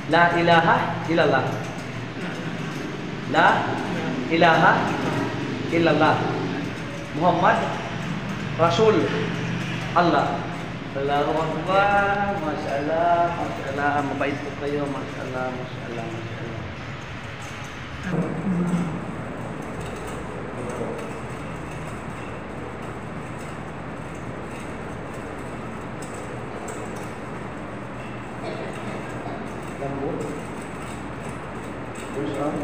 La ilaha illallah. La ilaha illallah. Muhammad Rasul Allah. Allahu Akbar. Masya Allah, Masya Allah. Mabait po kayo. Masya Allah, Masya Allah, Masya Allah. Lambut. Terus on.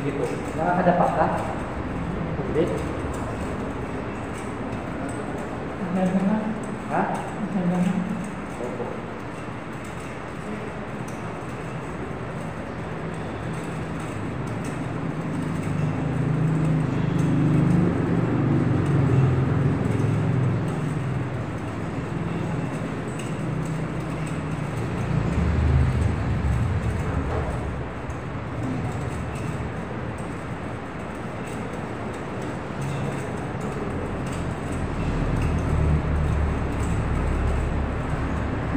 Sige po. Nakakadapa ka? Hindi. Ha? Opo.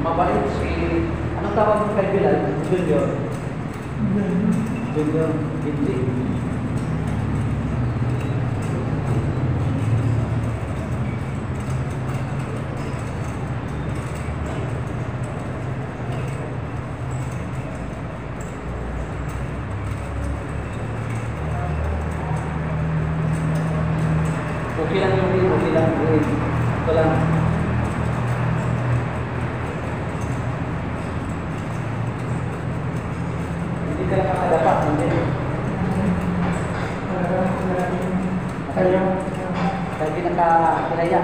Mabait si... Anong tawag mo kay Bilal? Junior? Junior? Hindi. Okay lang yung rin, okay lang yung rin. Ito lang. Hindi ka nakakadapat, hindi. Kaya pinaka-kilaya.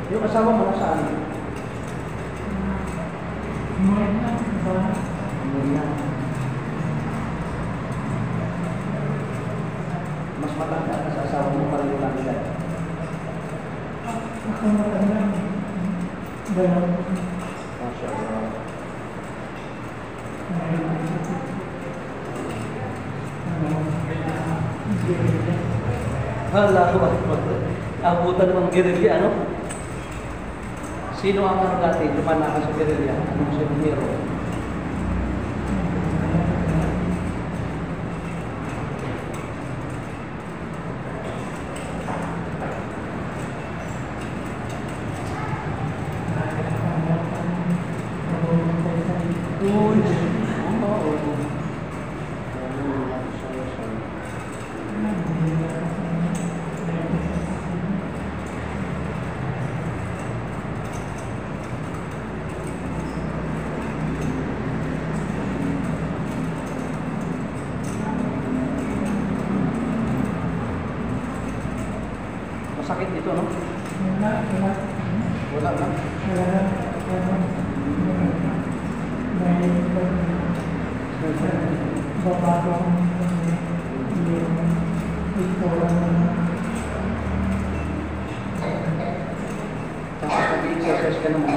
Yung asawa mo nasaan? Mas matanda ka sa asawa mo para yung langit. Masya Allah. Allahu Akbar. Abutan ng gerilya, ano? Sino ang ano dati? Lumana ka sa gerilya? Anong si Miro? Masakit dito, no? Wala lang. Exercise ka naman.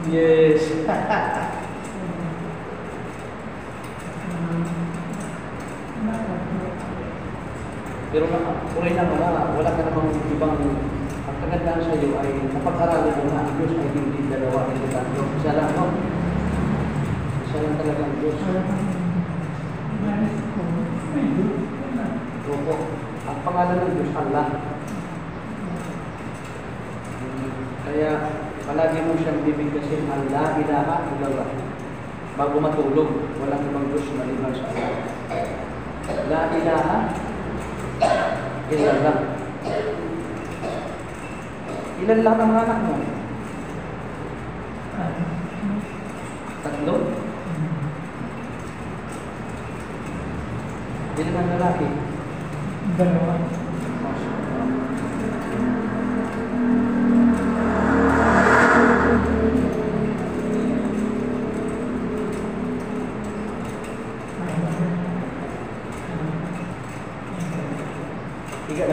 Yes. Pero kuray na wala ka namang ibang ang kagandaan sa iyo ay napag-aralan mo na ang Diyos ay hindi dalawa, hindi tatlo. Isa lang, no? Isa lang talaga ang Diyos. Opo. Ang pangalan ng Diyos, Allah. Kaya palagi mo siyang bibigkasin ang la ilaha illallah. Bago matulog, walang ibang Diyos maliban sa Allah. La ilaha illallah. Ilan lang ang mga anak mo? Tatlo? Ilan ang lalaki? Dalawa.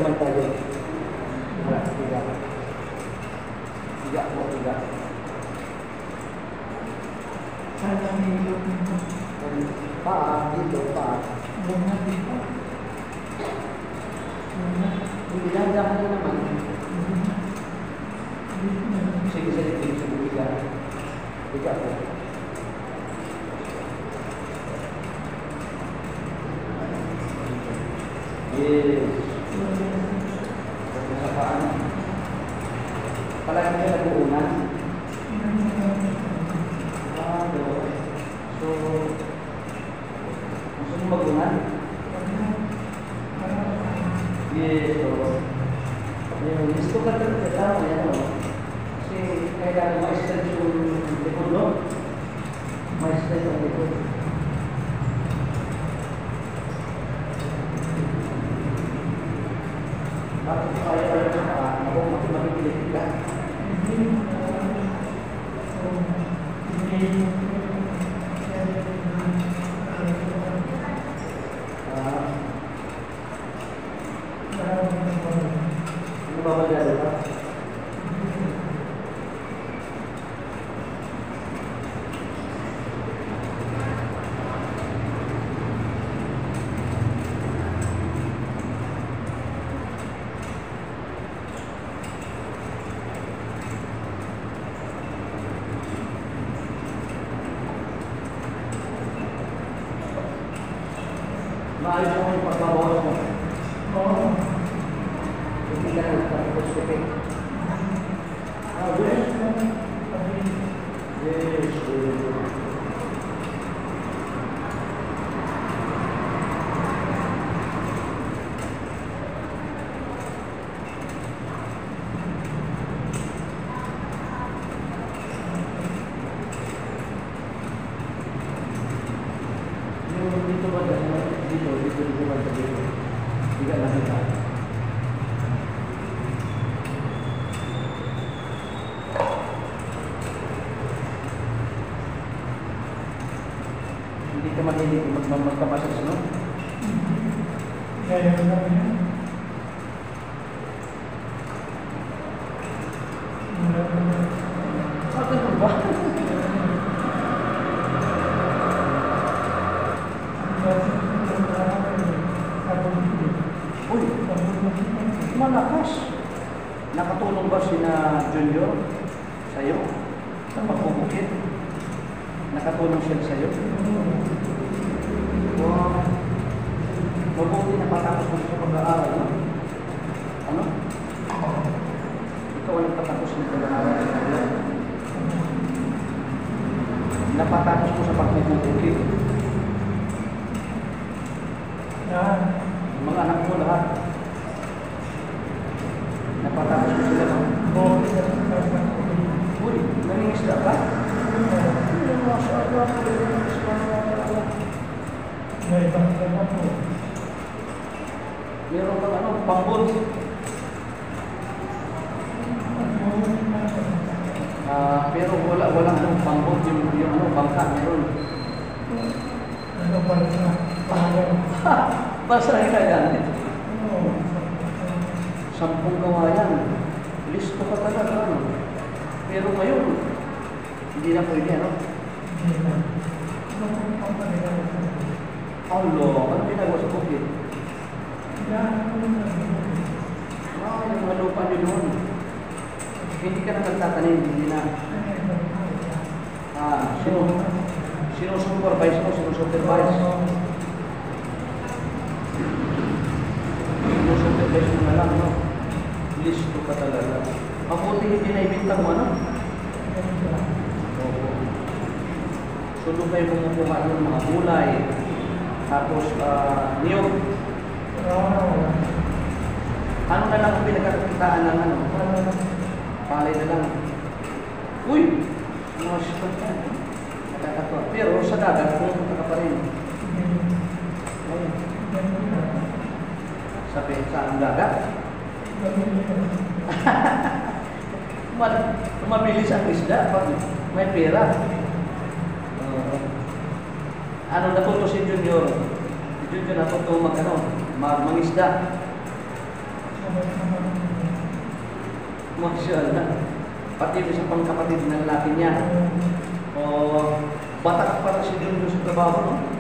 naman tayo. Higa, higa. Higa po, higa. Paa, dito, paa. Hindi lang, dahan na naman. Sige, sige, sige, higa. Higa po. Yes. Sa paan. Palagi ka nabuunan. So, gusto mo magunan? Yes, so, gusto ka talaga tama yan, no? Kasi kailangan ma-stretch yung likod, no? Ma-stretch ang likod. Bakit kaya sa paa, ako makikilig ka? Ano ba magyari ka? Maayos mo yung pagbabawas mo. Oo. Hindi ka nagtapos ko kayo. Yes. Yes. Dito ba dito ba dito? Tiga lang kita. Hindi ka mahilig magpapasas, no? Kaya lang yan. Ano ba? Uy, malakas. Nakatulong ba sina Junior sa'yo? Sa pagbubukit? Nakatulong siya sa'yo? Wow. Mabuti na patapos mo sa pag-aaral, no? Ano? Ikaw ang nagpatapos ng pag-aaral sa kanila. Napatapos mo sa pagbubukit. Mga anak mo lahat. Napatapos mo sila, no? Uy, nangingisda ka? Meron kang ano, pangbon. Pero walang anong pangbon, yung ano, bangka meron. Ano pa rin na? Basahin ka yan. 10 kawayan. Listo ka talaga. Ano? Pero ngayon, hindi na pwede, ano? Ano? Ano ginagawa sa bukid? Yung mga lupa nyo doon. Hindi ka na nagtatanim, hindi na. Sino-supervise mo? Sino-supervise? Sino-supervise mo na lang, no? Listo ka talaga. Mabuti hindi na ibintang mo, ano? Oo. Sulong kayo kung kumain ng mga gulay. Tapos, niyog. Ano na lang ang pinagkakitaan ng ano? Palay na lang. Uy! Mga sipag ka. Nakakatawa. Pero sa dagat, pumunta ka pa rin. Sabi, saan dagat? Mabilis ang isda pag may pera. Ano natuto si Junior? Si Junior natuto mangisda. Masyaallah. Pati ito sa pangkapatid ng lalaki niya. O, bata pa rin si Diyos sa trabaho, no?